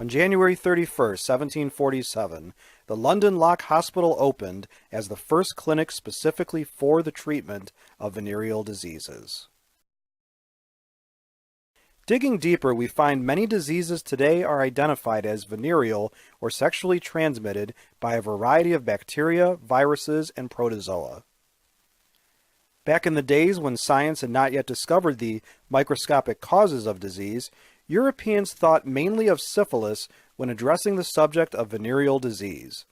On January 31st, 1747, the London Lock Hospital opened as the first clinic specifically for the treatment of venereal diseases. Digging deeper, we find many diseases today are identified as venereal or sexually transmitted by a variety of bacteria, viruses, and protozoa. Back in the days when science had not yet discovered the microscopic causes of disease, Europeans thought mainly of syphilis when addressing the subject of venereal disease.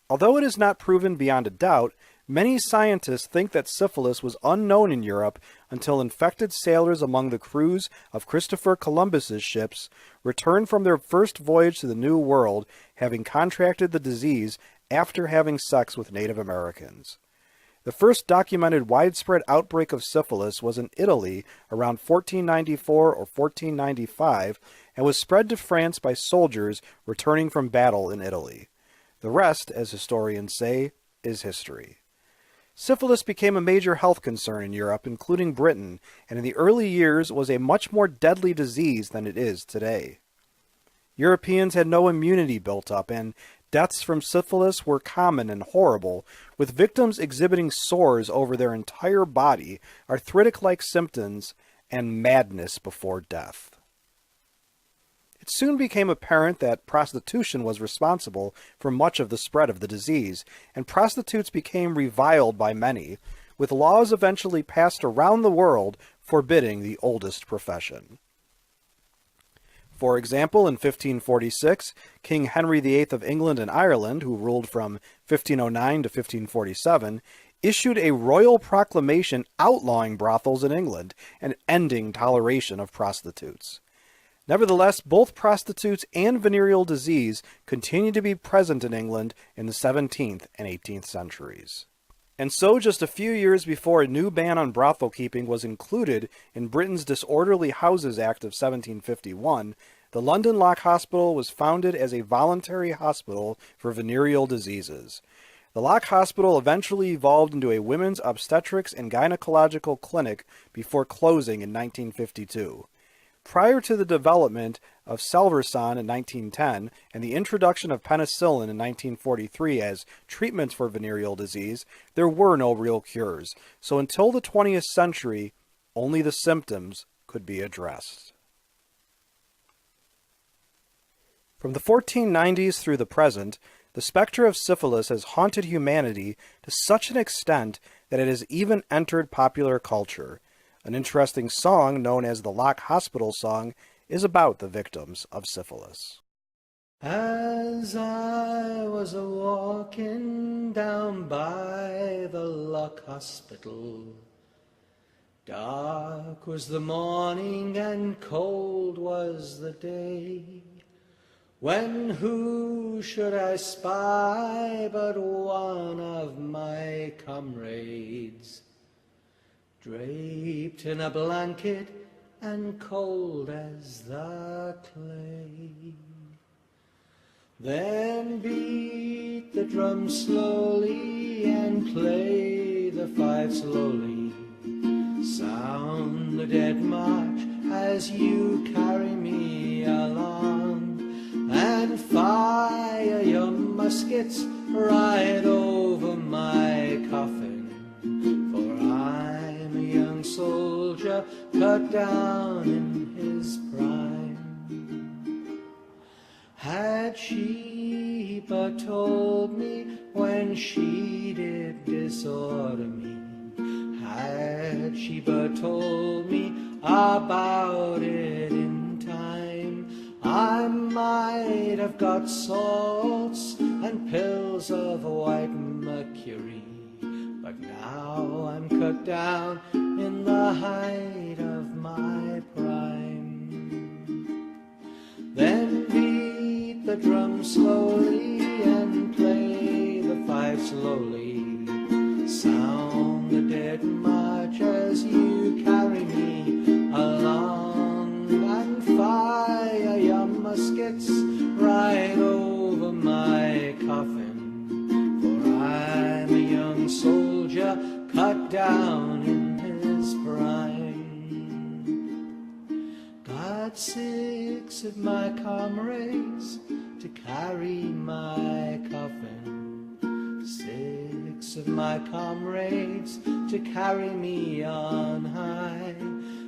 Although it is not proven beyond a doubt, many scientists think that syphilis was unknown in Europe until infected sailors among the crews of Christopher Columbus's ships returned from their first voyage to the New World, having contracted the disease after having sex with Native Americans. The first documented widespread outbreak of syphilis was in Italy around 1494 or 1495 and was spread to France by soldiers returning from battle in Italy. The rest, as historians say, is history. Syphilis became a major health concern in Europe, including Britain, and in the early years was a much more deadly disease than it is today. Europeans had no immunity built up, and deaths from syphilis were common and horrible, with victims exhibiting sores over their entire body, arthritic-like symptoms, and madness before death. It soon became apparent that prostitution was responsible for much of the spread of the disease, and prostitutes became reviled by many, with laws eventually passed around the world forbidding the oldest profession. For example, in 1546, King Henry VIII of England and Ireland, who ruled from 1509 to 1547, issued a royal proclamation outlawing brothels in England and ending toleration of prostitutes. Nevertheless, both prostitutes and venereal disease continued to be present in England in the 17th and 18th centuries. And so, just a few years before a new ban on brothel keeping was included in Britain's Disorderly Houses Act of 1751, the London Lock Hospital was founded as a voluntary hospital for venereal diseases. The Lock Hospital eventually evolved into a women's obstetrics and gynecological clinic before closing in 1952. Prior to the development of Salvarsan in 1910 and the introduction of penicillin in 1943 as treatments for venereal disease, there were no real cures. So until the 20th century, only the symptoms could be addressed. From the 1490s through the present, the specter of syphilis has haunted humanity to such an extent that it has even entered popular culture. An interesting song known as the Lock Hospital Song is about the victims of syphilis. As I was a-walking down by the Lock Hospital, dark was the morning and cold was the day, when who should I spy but one of my comrades, draped in a blanket and cold as the clay. Then beat the drum slowly and play the fife slowly. Sound the dead march as you carry me along, and fire your muskets right over my coffin, for I'm a young soldier cut down in his prime. Had she but told me when she did disorder me, had she but told me about it in time, I might have got salts and pills of white mercury. But now I'm cut down in the height of my prime. Then beat the drum slowly and play the fife slowly. Sound the dead march as you carry me along, and fire your muskets right over my coffin, for I'm a young soldier cut down in his prime. God got 6 of my comrades to carry my coffin. 6 of my comrades to carry me on high.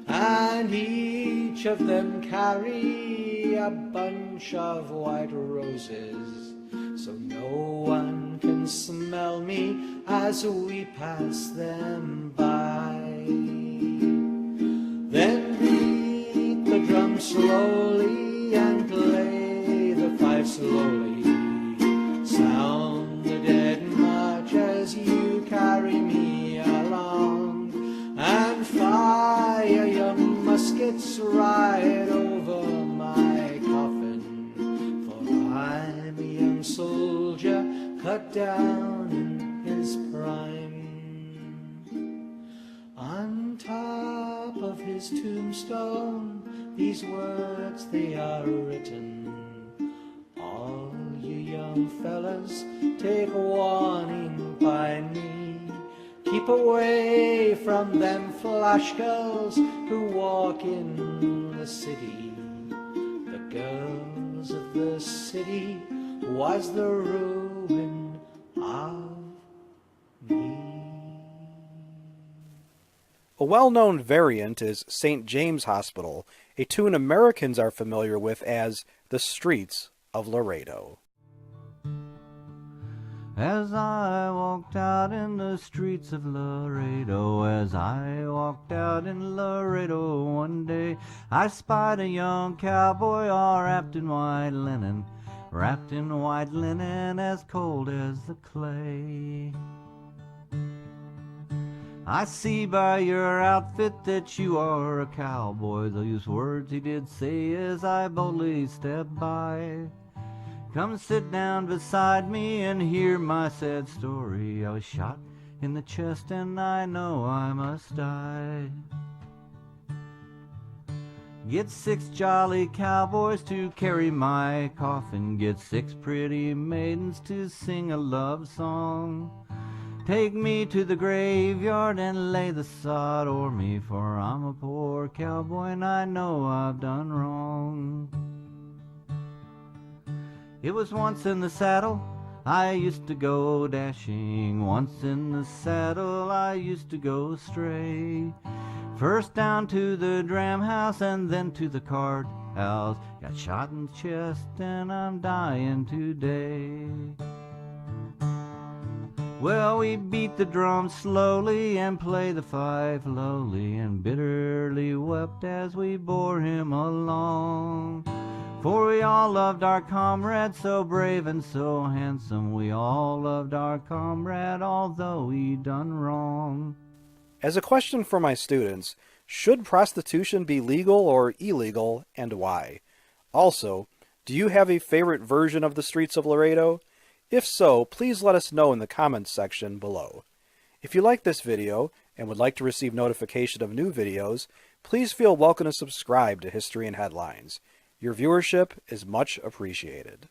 And each of them carry a bunch of white roses, so no one can smell me as we pass them by. Then beat the drum slowly and play the fife slowly. Sound the dead march as you carry me along, and fire young muskets right over my coffin, for I'm a young soldier cut down in his prime. On top of his tombstone, these words they are written: all you young fellas, take warning by me. Keep away from them flash girls who walk in the city. The girls of the city was the ruin of me. A well-known variant is St. James Hospital, a tune Americans are familiar with as The Streets of Laredo. As I walked out in the streets of Laredo, as I walked out in Laredo one day, I spied a young cowboy all wrapped in white linen as cold as the clay. I see by your outfit that you are a cowboy, those words he did say as I boldly stepped by. Come sit down beside me and hear my sad story. I was shot in the chest and I know I must die. Get 6 jolly cowboys to carry my coffin. Get 6 pretty maidens to sing a love song. Take me to the graveyard and lay the sod o'er me, for I'm a poor cowboy and I know I've done wrong. It was once in the saddle I used to go dashing. Once in the saddle I used to go stray. First down to the dram house and then to the card house. Got shot in the chest and I'm dying today. Well, we beat the drum slowly and play the fife lowly, and bitterly wept as we bore him along. For we all loved our comrade, so brave and so handsome. We all loved our comrade, although he done wrong. As a question for my students, should prostitution be legal or illegal, and why? Also, do you have a favorite version of the Streets of Laredo? If so, please let us know in the comments section below. If you like this video and would like to receive notification of new videos, please feel welcome to subscribe to History and Headlines. Your viewership is much appreciated.